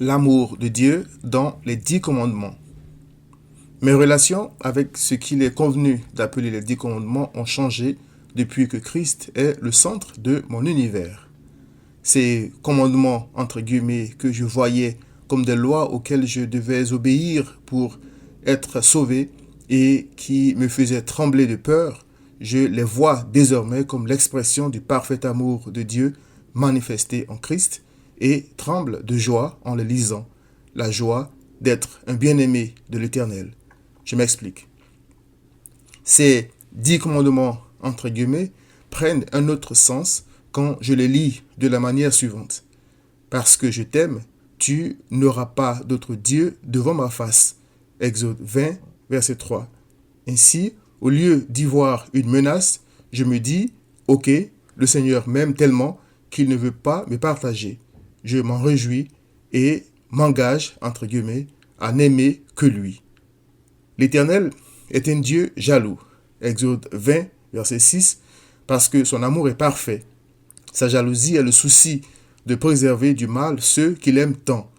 L'amour de Dieu dans les 10 commandements. Mes relations avec ce qu'il est convenu d'appeler les 10 commandements ont changé depuis que Christ est le centre de mon univers. Ces commandements, entre guillemets, que je voyais comme des lois auxquelles je devais obéir pour être sauvé et qui me faisaient trembler de peur, je les vois désormais comme l'expression du parfait amour de Dieu manifesté en Christ et tremble de joie en les lisant, la joie d'être un bien-aimé de l'Éternel. Je m'explique. Ces 10 commandements, entre guillemets, prennent un autre sens quand je les lis de la manière suivante. Parce que je t'aime, tu n'auras pas d'autre Dieu devant ma face. Exode 20, verset 3. Ainsi, au lieu d'y voir une menace, je me dis, ok, le Seigneur m'aime tellement qu'il ne veut pas me partager. Je m'en réjouis et m'engage, entre guillemets, à n'aimer que lui. L'Éternel est un Dieu jaloux. Exode 20, verset 6, parce que son amour est parfait. Sa jalousie est le souci de préserver du mal ceux qu'il aime tant.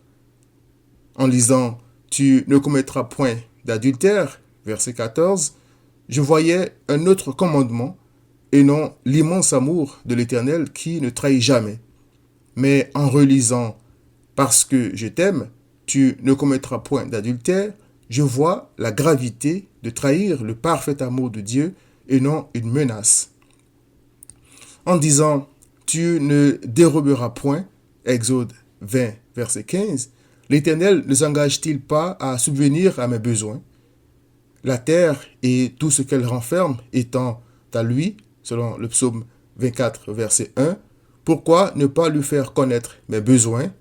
En lisant « Tu ne commettras point d'adultère » verset 14, je voyais un autre commandement et non l'immense amour de l'Éternel qui ne trahit jamais. Mais en relisant « Parce que je t'aime, tu ne commettras point d'adultère », je vois la gravité de trahir le parfait amour de Dieu et non une menace. En disant « Tu ne déroberas point » Exode 20, verset 15, l'Éternel ne s'engage-t-il pas à subvenir à mes besoins? La terre et tout ce qu'elle renferme étant à lui, selon le psaume 24, verset 1, pourquoi ne pas lui faire connaître mes besoins,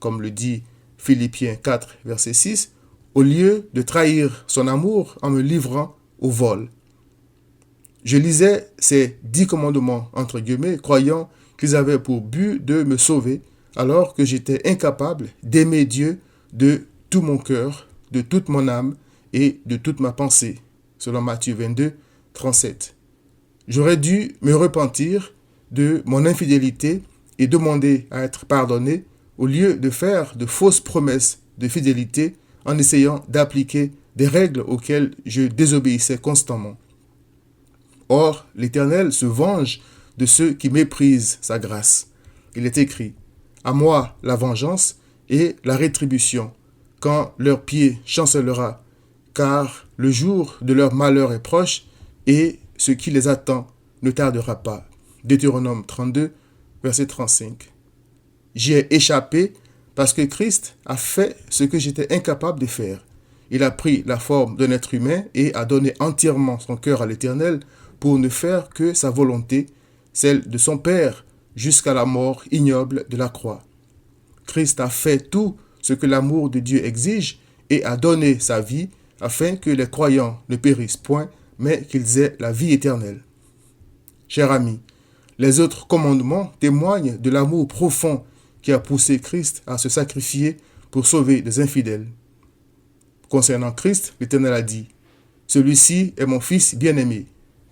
comme le dit Philippiens 4, verset 6, au lieu de trahir son amour en me livrant au vol? Je lisais ces 10 commandements, entre guillemets, croyant qu'ils avaient pour but de me sauver, alors que j'étais incapable d'aimer Dieu de tout mon cœur, de toute mon âme et de toute ma pensée, selon Matthieu 22, 37. J'aurais dû me repentir de mon infidélité et demander à être pardonné au lieu de faire de fausses promesses de fidélité en essayant d'appliquer des règles auxquelles je désobéissais constamment. Or, l'Éternel se venge de ceux qui méprisent sa grâce. Il est écrit, « À moi la vengeance et la rétribution, quand leur pied chancellera, car le jour de leur malheur est proche et ce qui les attend ne tardera pas. » Deutéronome 32, verset 35. J'y ai échappé parce que Christ a fait ce que j'étais incapable de faire. Il a pris la forme d'un être humain et a donné entièrement son cœur à l'Éternel pour ne faire que sa volonté, celle de son Père, jusqu'à la mort ignoble de la croix. Christ a fait tout ce que l'amour de Dieu exige et a donné sa vie afin que les croyants ne périssent point, mais qu'ils aient la vie éternelle. Chers amis, les autres commandements témoignent de l'amour profond qui a poussé Christ à se sacrifier pour sauver des infidèles. Concernant Christ, l'Éternel a dit, « Celui-ci est mon Fils bien-aimé.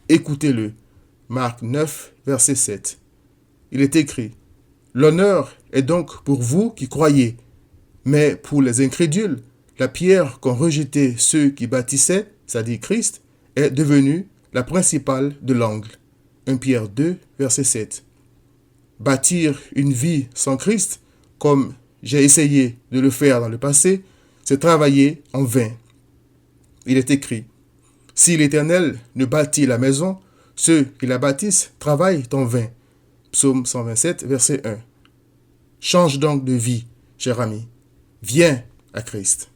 Écoutez-le. » Marc 9, verset 7. Il est écrit, « L'honneur est donc pour vous qui croyez, mais pour les incrédules, la pierre qu'ont rejetée ceux qui bâtissaient, c'est-à-dire Christ, est devenue la principale de l'angle. » 1 Pierre 2, verset 7. Bâtir une vie sans Christ, comme j'ai essayé de le faire dans le passé, c'est travailler en vain. Il est écrit, « Si l'Éternel ne bâtit la maison, ceux qui la bâtissent travaillent en vain. » Psaume 127, verset 1. Change donc de vie, cher ami. Viens à Christ.